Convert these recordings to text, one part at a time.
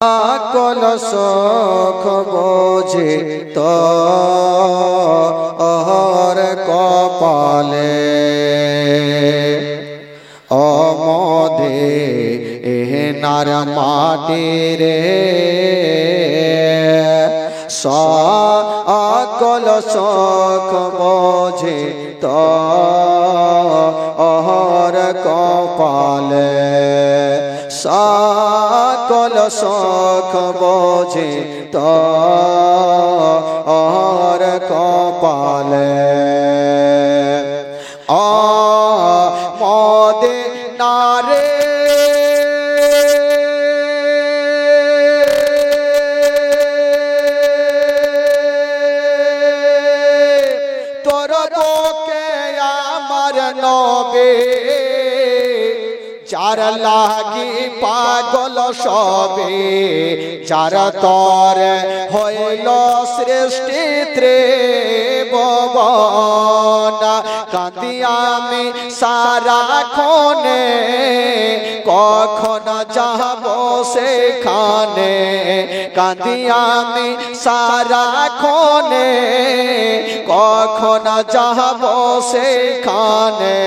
সকল সুখ বোঝে তোর কপালে অমদিনার মাটি রে সকল সুখ বোঝে তোর কপালে সকল সুখ বোঝে তোর কপালে মদিনারে তোর বুকে আমার নবী যার লাগি পাগল সবে যার তর হইল সৃষ্টি ত্রিভুবন কাঁদি আমি সারাক্ষণে কখন যাব সেখানে কাঁদি আমি সারাক্ষণে কখন যাব সেখানে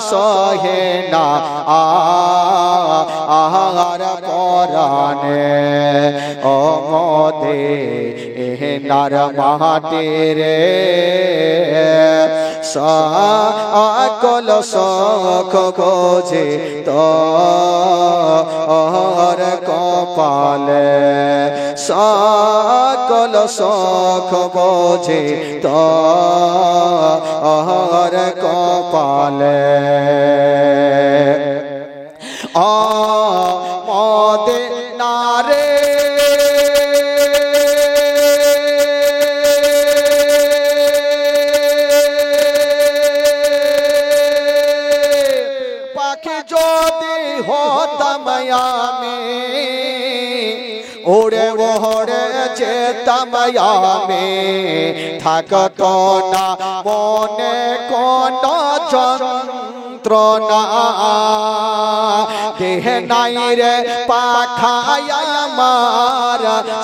সহে না আর পরানে ও মদিনার মাটি রে সকল সুখ বোঝে তোর কপালে সকল সুখ বোঝে তোর কপালে মদিনারে পাখি যদি হতাম আমি ওরে ওরে যেতাম আমি থাকতো না মনে কোন যন্ত্রণা দেহ নাই রে পাখায় আমার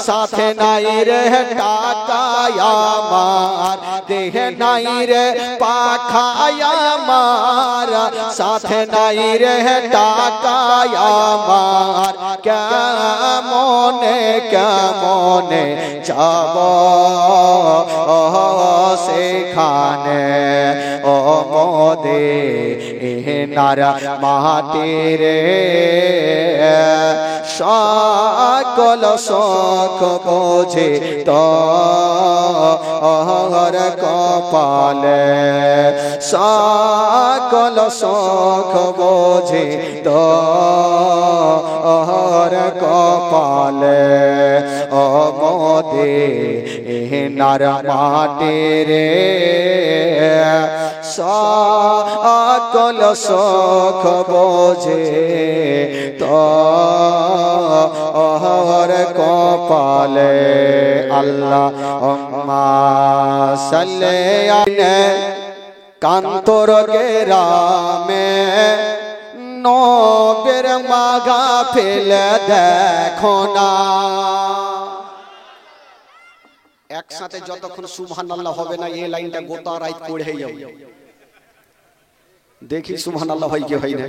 সাথে নাই রে টাকায় আমার দেহ নাই রে পাখায় আমার সাথে নাই রে টাকায় আমার কেমনে কেমনে যাব সেখানে ও মদিনার মাটি রে সকল সুখ বোঝে তোর কপালে সকল সুখ বোঝে তোর কপালে ও মদিনার মাটি রে সকল সুখ বোঝে তোর কপালে আল্লাহুম্মা সাল্লি আলা কান্তর গেরামে নবের মাগা ফেলে দেখো না একসাথে যতক্ষণ সুবহানাল্লাহ হবে না এই লাইনটা গোটা রাত পড়ে যাবে দেখি সুবহানাল্লাহ হয় কি হয় না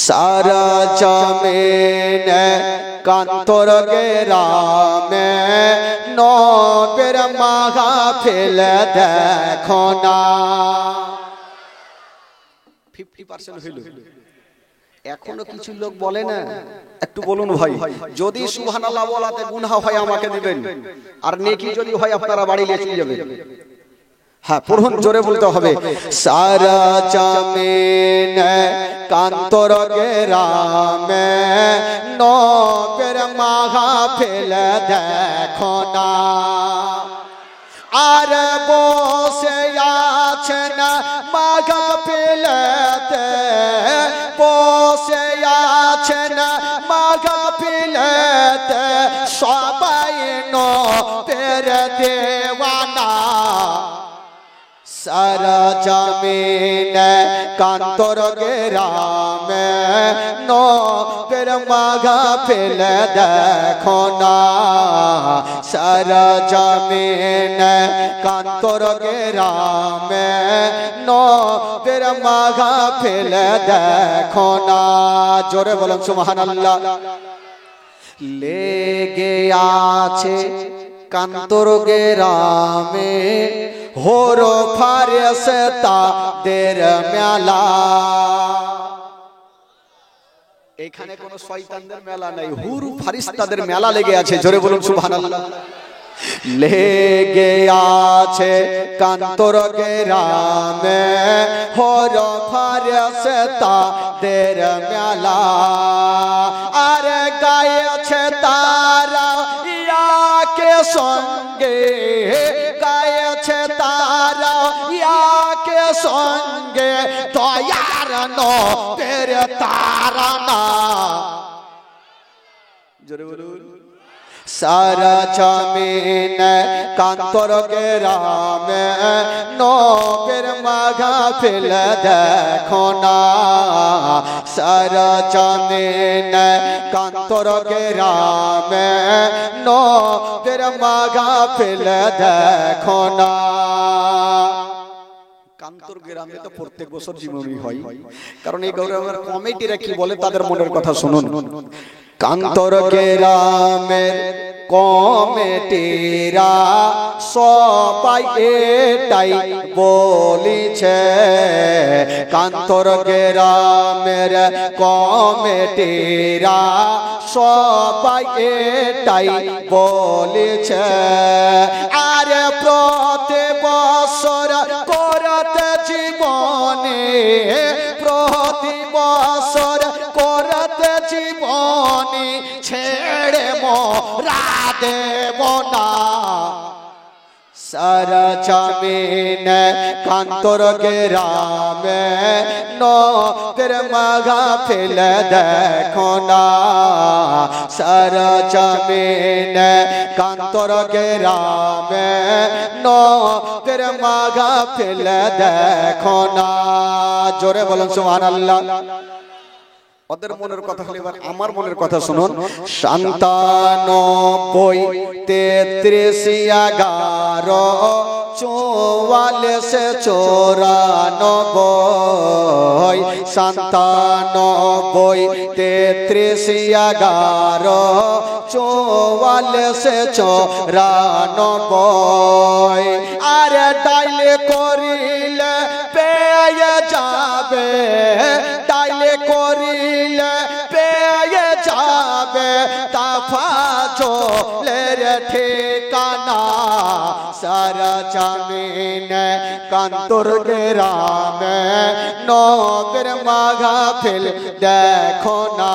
সারা জামিন কান্তর গেরামে নবের মাগা ফেলে দেখো না 50% হইল এখনো কিছু লোক বলে না একটু বলুন ভাই যদি সুবহানাল্লাহ বলাতে গুনাহ হয় আমাকে দিবেন আর নেকি যদি হয় আপনারা বাড়ি নিয়ে চলে যাবেন হ্যাঁ পড়ুন জোরে বলতে হবে সারা জামিন কান্তর গেরামে নবের মাগা ফেলে দেখো না আর বসে আছেন মাগা ফেলেতে বসে আছেন মাগা ফেলেতে সবাই নবের দেওয়ানা सारा जमीन कांतोर गेरामे नो নবের মাঘা ফেলে দেখো না সারা জমিন কান্তর গ্রামে নবের মাঘা ফেলে দেখো না জোরে বলুন সুবহানাল্লাহ লেগে আছে কান্তর গ্রামে হোর ফারেস্তাদের মেলা এখানে কোন শয়তানদের মেলা নাই হুর ফারিস্তাদের মেলা লেগে আছে জোরে বলুন সুবহানাল্লাহ লেগে আছে কান্তর গ্রামে হোর ফারেস্তাদের মেলা আরে গায়েছে তারা ইয়াকে সঙ্গে গায়েছে তারা ইয়াকে সঙ্গে দয়ার নবের তারানা জোরে বলুন সারা জমিন কান্তর গ্রামে নবের মাঘা ফেলে দেখো না সারা জমিন কান্তর গ্রামে নবের মাঘা ফেলে দেখো না কান্তর গ্রামে তো প্রত্যেক বছর জীবনী হয় কারণ এই গ্রামের কমিটিরা কি বলে তাদের মনের কথা শুনুন কান্তর গ্রামের কমিটিরা সবাই এটাই বলিছে কান্তর গ্রামের কমিটিরা সবাই এটাই বলিছে আরে প্রতি বছর করতে জীবনে প্রতি বছর করতে জীবনে ছেড়ে মোরা দেব না সারা জমিন কান্তর গ্রামে নবের মাঘা ফেলে দেখো না সারা জমিন কান্তর গ্রামে নবের মাঘা ফেলে দেখো না জোরে বলুন সুবহানাল্লাহ ওদের মনের কথা হলে এবার আমার মনের কথা শুনুন ৯৭ ৩৩ ১১ ৪৪ ৯৭ ৩৩ ১১ ৪৪ ৯৪ আরে ডাইলে করিলে পেয়ে যাবে ডাইলে করিলে পেয়ে যাবে তাফাজলের ঠিকানা সারা জমিন কান্তর গ্রামে নবের মাঘা ফেল দেখো না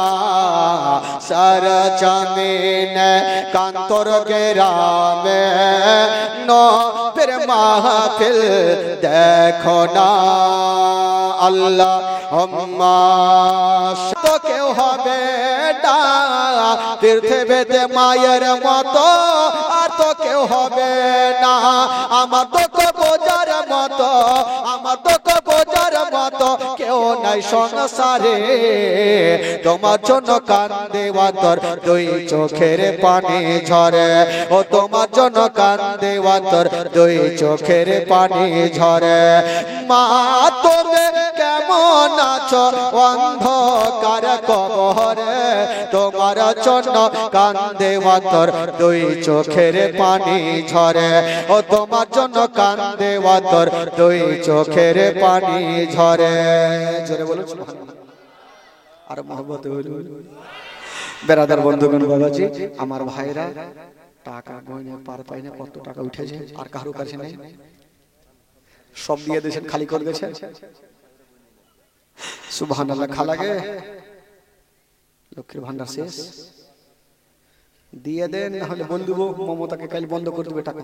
সারা জমিন কান্তর গ্রামে নবের মাঘা ফেল দেখো না আল্লাহ তো কেউ হবে না তীর্থে বেতে মায়ের মতো আর তো কেউ হবে না আমার দুঃখ বোঝার মতো আমার দুঃখ বোঝার মতো কেউ নাই সংসারে তোমার জন্য কান্দে তোর দুই চোখের পানি ঝরে ও তোমার জন্য কান্দে তোর দুই চোখের পানি ঝরে মা তুমি কেমন আছো অন্ধকার কবরে তোমার জন্য কান্দে তোর দুই চোখের পানি ঝরে ও তোমার জন্য কান্দে তোর দুই চোখের পানি ঝরে জোরে বলুন সুবহানাল্লাহ আর মহব্বতে হইল বেরাদার বন্ধুগণ বাবাজি আমার ভাইরা টাকা গয়না পার পাই না কত টাকা উঠেছে আর কারো কাছে নেই সব দিয়ে দেশের খালি করে দিয়েছে সুবহানাল্লাহ খালাগে লক্ষ্মীর ভান্ডার শেষ দিয়ে দেন না হলে বন্ধু মমতাকে কাল বন্ধ করে দেবে টাকা